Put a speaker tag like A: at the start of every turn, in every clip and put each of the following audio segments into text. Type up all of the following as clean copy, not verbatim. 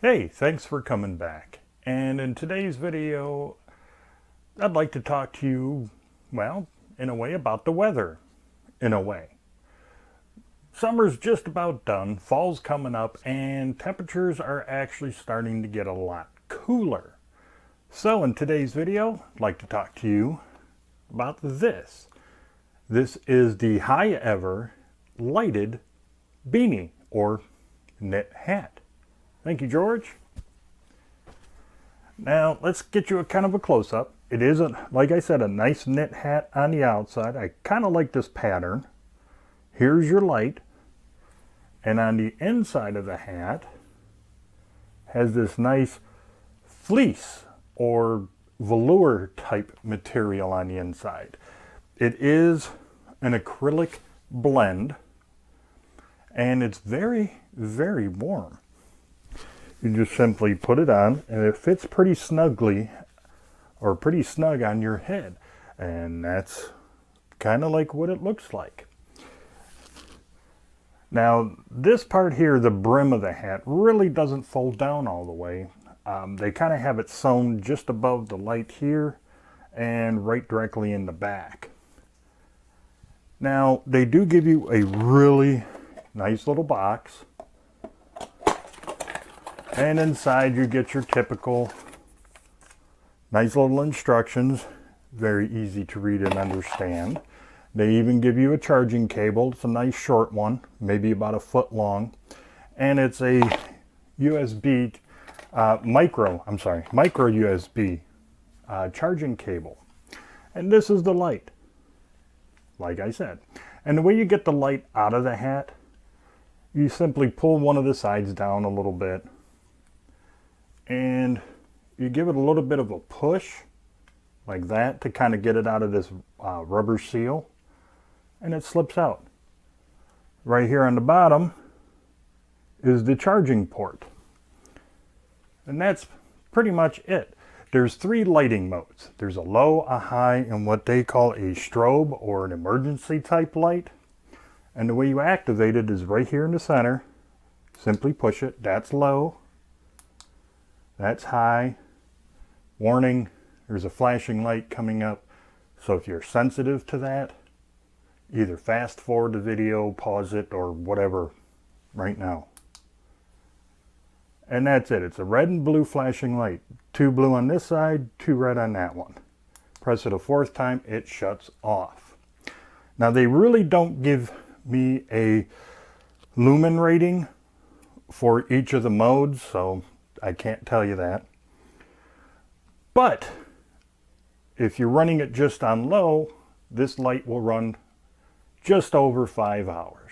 A: Hey, thanks for coming back. And in today's video, I'd like to talk to you, well, in a way about the weather, in a way. Summer's just about done, fall's coming up, and temperatures are actually starting to get a lot cooler. So in today's video, I'd like to talk to you about this. This is the HighEver lighted beanie or knit hat. Thank you, George. Now, let's get you a kind of a close-up. It is, like I said, a nice knit hat on the outside. I kind of like this pattern. Here's your light. And on the inside of the hat has this nice fleece or velour type material on the inside. It is an acrylic blend, and it's very, very warm. You just simply put it on, and it fits pretty snugly, or pretty snug on your head. And that's kind of like what it looks like. Now, this part here, the brim of the hat, really doesn't fold down all the way. They kind of have it sewn just above the light here, and right directly in the back. Now, they do give you a really nice little box. And inside you get your typical nice little instructions, very easy to read and understand. They even give you a charging cable. It's a nice short one, maybe about 1 foot long. And it's a USB, micro USB charging cable. And this is the light, like I said. And the way you get the light out of the hat, you simply pull one of the sides down a little bit, and you give it a little bit of a push like that to kind of get it out of this rubber seal, and it slips out. Right here on the bottom is the charging port, and that's pretty much it. There's 3 lighting modes. There's a low, a high, and what they call a strobe or an emergency type light. And the way you activate it is right here in the center. Simply push it. That's low. That's high. Warning, there's a flashing light coming up. So if you're sensitive to that, either fast forward the video, pause it, or whatever right now. And that's it. It's a red and blue flashing light. 2 blue on this side, 2 red on that one. Press it a 4th time, it shuts off. Now they really don't give me a lumen rating for each of the modes, so I can't tell you that. But if you're running it just on low, this light will run just over 5 hours.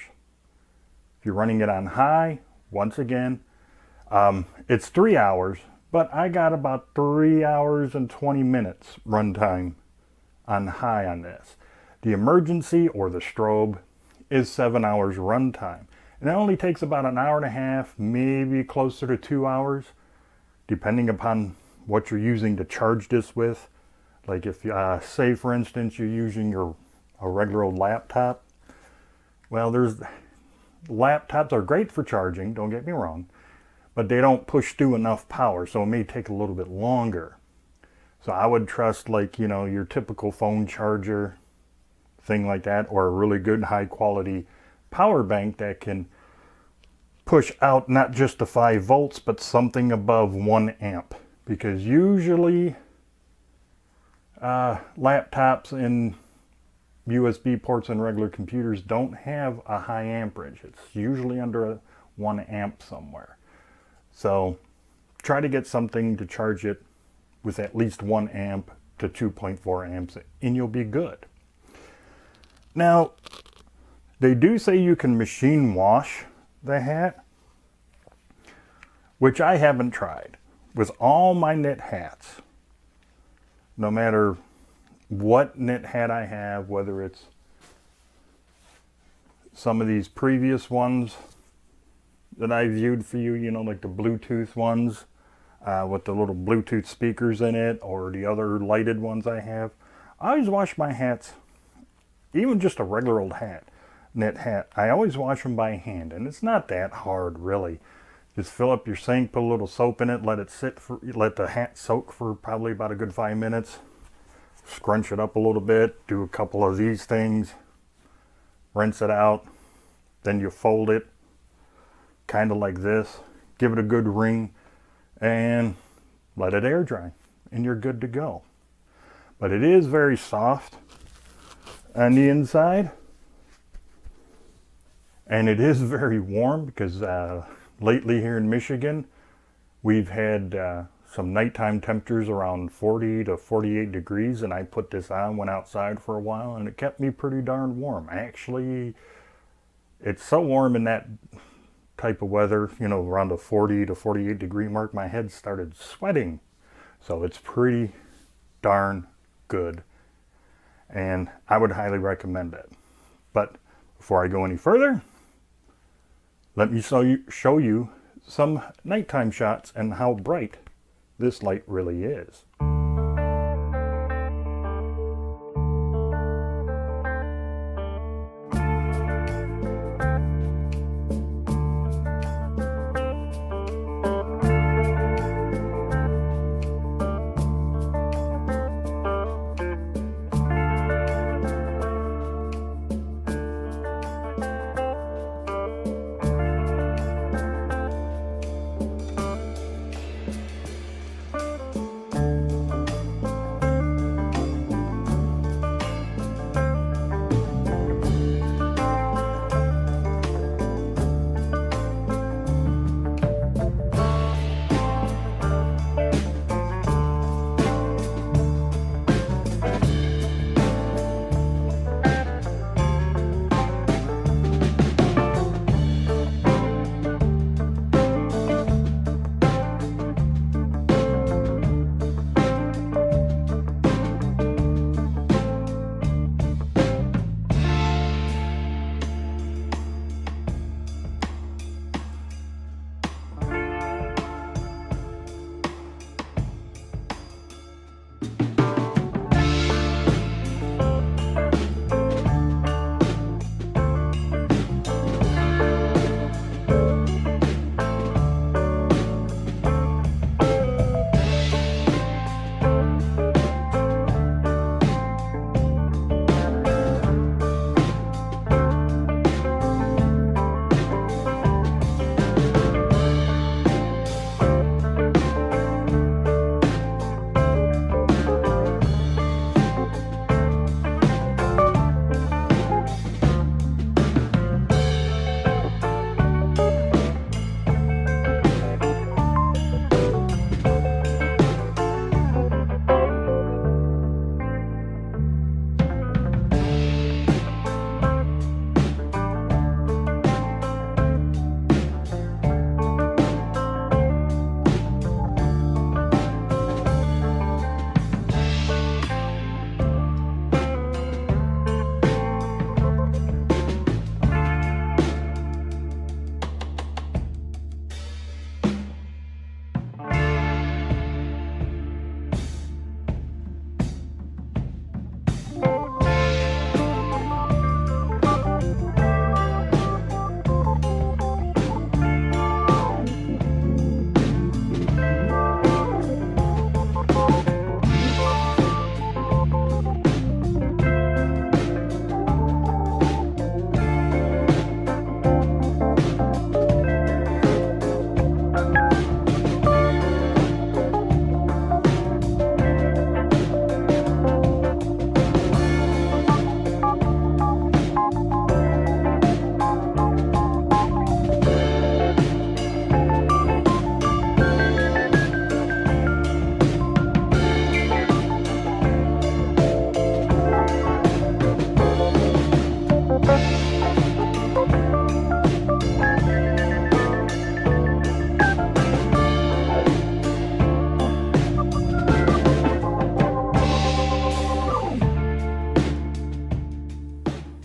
A: If you're running it on high, once again, it's 3 hours, but I got about 3 hours and 20 minutes runtime on high on this. The emergency or the strobe is 7 hours runtime. And it only takes about 1.5 hours, maybe closer to 2 hours, depending upon what you're using to charge this with. Like if, say for instance, you're using a regular old laptop. Well, laptops are great for charging, don't get me wrong, but they don't push through enough power, so it may take a little bit longer. So I would trust, like, your typical phone charger, thing like that, or a really good high quality power bank that can push out not just the 5 volts, but something above 1 amp. Because usually laptops and USB ports and regular computers don't have a high amperage. It's usually under 1 amp somewhere. So try to get something to charge it with at least 1 amp to 2.4 amps, and you'll be good. Now, they do say you can machine wash the hat, which I haven't tried. With all my knit hats, no matter what knit hat I have, whether it's some of these previous ones that I viewed for you, like the Bluetooth ones with the little Bluetooth speakers in it, or the other lighted ones I have, I always wash my hats, even just a regular old hat, knit hat. I always wash them by hand, and it's not that hard really Just fill up your sink, put a little soap in it, let it sit for, let the hat soak for probably about a good 5 minutes. Scrunch it up a little bit, do a couple of these things, rinse it out, then you fold it kind of like this, give it a good wring, and let it air dry, and you're good to go. But it is very soft on the inside, and it is very warm because lately here in Michigan we've had some nighttime temperatures around 40 to 48 degrees, and I put this on, went outside for a while, and it kept me pretty darn warm. Actually, it's so warm in that type of weather, you know, around the 40 to 48 degree mark, my head started sweating. So it's pretty darn good, and I would highly recommend it. But before I go any further, let me show you some nighttime shots and how bright this light really is.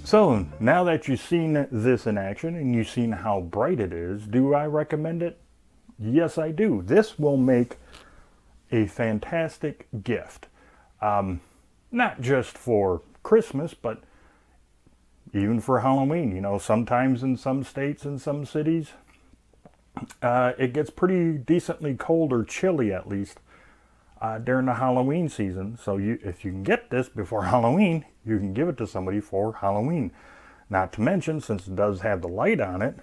A: So now that you've seen this in action and you've seen how bright it is, do I recommend it? Yes, I do. This will make a fantastic gift. Not just for Christmas, but even for Halloween. You know, sometimes in some states and some cities, It gets pretty decently cold or chilly at least during the Halloween season. So if you can get this before Halloween, you can give it to somebody for Halloween. Not to mention, since it does have the light on it,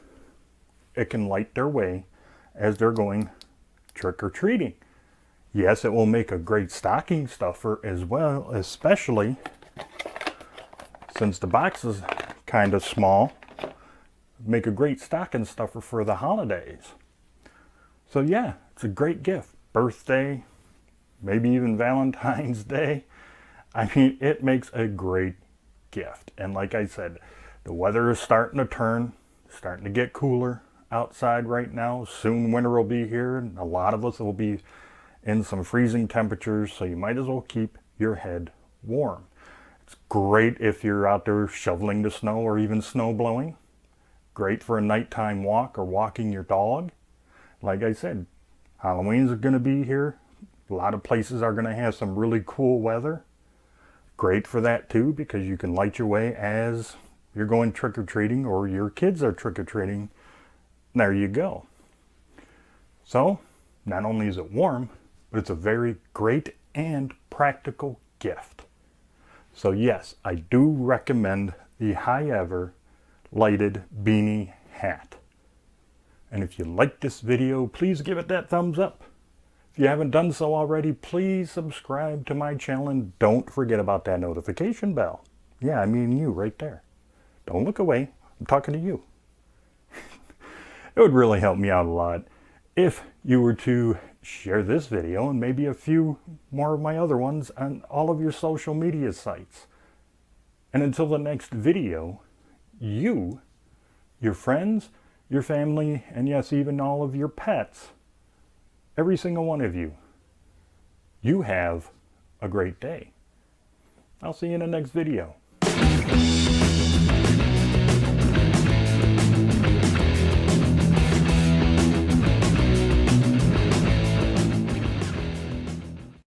A: it can light their way as they're going trick-or-treating. Yes, it will make a great stocking stuffer as well, especially since the box is kind of small. Make a great stocking stuffer for the holidays. So yeah, it's a great gift. Birthday, maybe even Valentine's Day. I mean, it makes a great gift. And like I said, the weather is starting to turn, starting to get cooler outside right now. Soon winter will be here, and a lot of us will be in some freezing temperatures, so you might as well keep your head warm. It's great if you're out there shoveling the snow or even snow blowing. Great for a nighttime walk or walking your dog. Like I said, Halloween's going to be here. A lot of places are going to have some really cool weather. Great for that too, because you can light your way as you're going trick-or-treating or your kids are trick-or-treating. There you go. So, not only is it warm, but it's a very great and practical gift. So yes, I do recommend the HighEver lighted beanie hat. And if you like this video, please give it that thumbs up. If you haven't done so already, please subscribe to my channel and don't forget about that notification bell. Yeah, I mean you right there. Don't look away. I'm talking to you. It would really help me out a lot if you were to share this video and maybe a few more of my other ones on all of your social media sites. And until the next video, you, your friends, your family, and yes, even all of your pets, every single one of you, you have a great day. I'll see you in the next video.